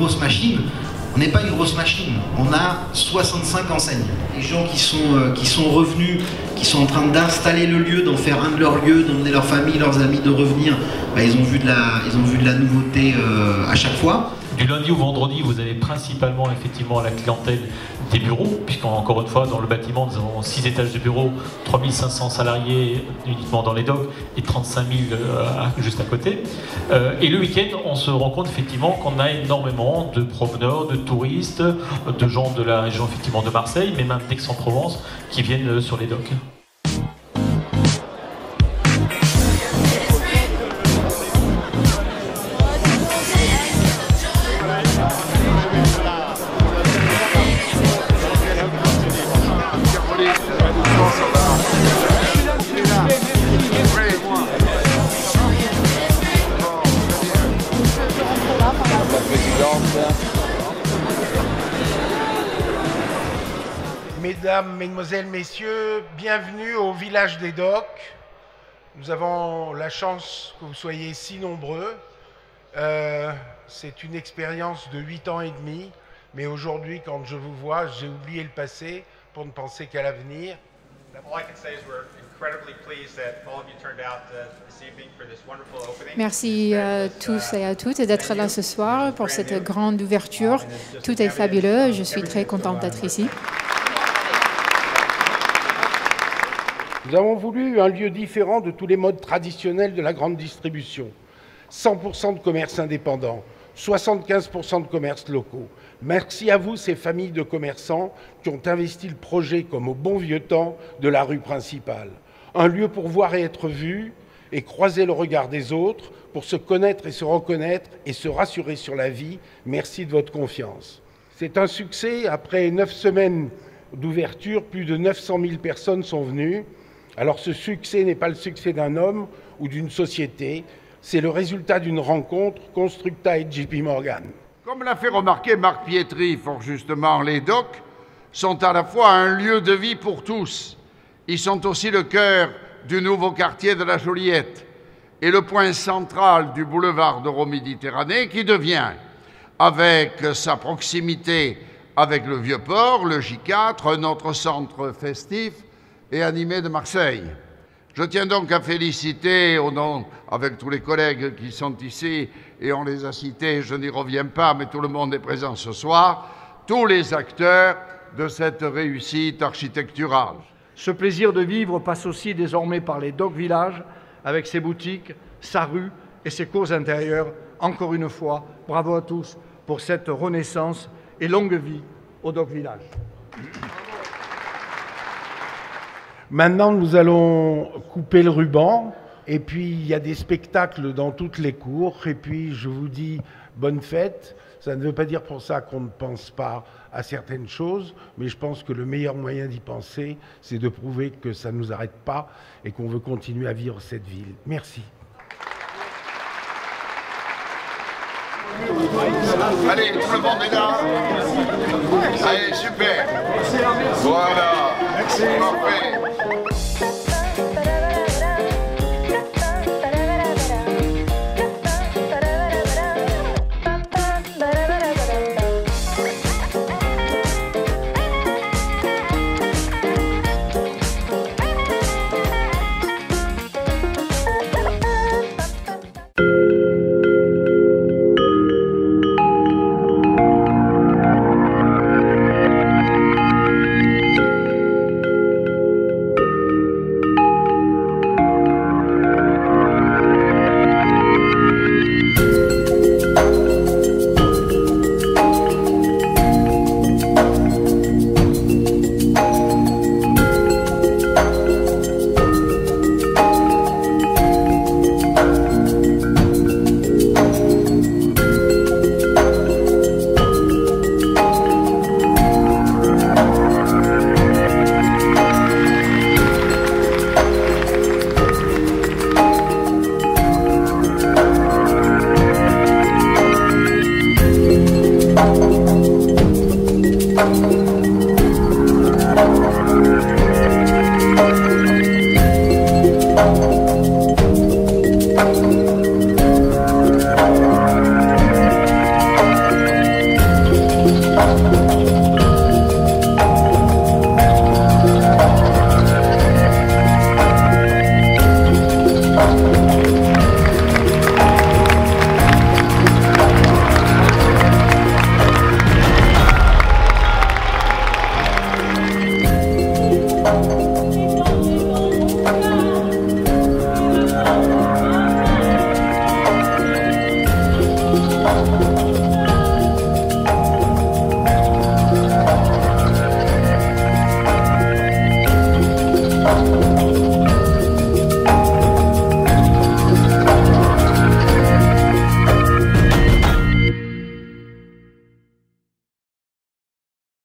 grosses machines. On n'est pas une grosse machine, on a 65 enseignes. Les gens qui sont revenus, qui sont en train d'installer le lieu, d'en faire un de leurs lieux, d'emmener leur famille, leurs amis, de revenir, bah, ils ont vu de la nouveauté à chaque fois. Du lundi au vendredi, vous avez principalement effectivement la clientèle des bureaux, puisqu'encore une fois, dans le bâtiment, nous avons 6 étages de bureaux, 3500 salariés uniquement dans les docks et 35 000 juste à côté. Et le week-end, on se rend compte effectivement qu'on a énormément de promeneurs, de touristes, de gens de la région effectivement de Marseille, mais même d'Aix-en-Provence, qui viennent sur les docks. Mesdames, Mesdemoiselles, Messieurs, bienvenue au village des docks. Nous avons la chance que vous soyez si nombreux. C'est une expérience de 8 ans et demi, mais aujourd'hui, quand je vous vois, j'ai oublié le passé pour ne penser qu'à l'avenir. Merci à tous et à toutes d'être là ce soir pour cette grande ouverture. Tout est fabuleux, je suis très contente d'être ici. Nous avons voulu un lieu différent de tous les modes traditionnels de la grande distribution. 100% de commerces indépendants, 75% de commerces locaux. Merci à vous, ces familles de commerçants qui ont investi le projet comme au bon vieux temps de la rue principale. Un lieu pour voir et être vu et croiser le regard des autres, pour se connaître et se reconnaître et se rassurer sur la vie. Merci de votre confiance. C'est un succès. Après 9 semaines d'ouverture, plus de 900 000 personnes sont venues. Alors ce succès n'est pas le succès d'un homme ou d'une société, c'est le résultat d'une rencontre, Constructa et JP Morgan. Comme l'a fait remarquer Marc Pietri, fort justement, les docks sont à la fois un lieu de vie pour tous. Ils sont aussi le cœur du nouveau quartier de la Joliette et le point central du boulevard d'Euroméditerranée qui devient, avec sa proximité avec le Vieux-Port, le J4, notre centre festif et animé de Marseille. Je tiens donc à féliciter, au nom, avec tous les collègues qui sont ici, et on les a cités, je n'y reviens pas, mais tout le monde est présent ce soir, tous les acteurs de cette réussite architecturale. Ce plaisir de vivre passe aussi désormais par les Dock Villages, avec ses boutiques, sa rue et ses cours intérieures. Encore une fois, bravo à tous pour cette renaissance et longue vie au Dock Village. Maintenant, nous allons couper le ruban, et puis il y a des spectacles dans toutes les cours, et puis je vous dis bonne fête. Ça ne veut pas dire pour ça qu'on ne pense pas à certaines choses, mais je pense que le meilleur moyen d'y penser, c'est de prouver que ça ne nous arrête pas et qu'on veut continuer à vivre cette ville. Merci. Allez, tout le monde est là. Allez, super. Voilà. Parfait.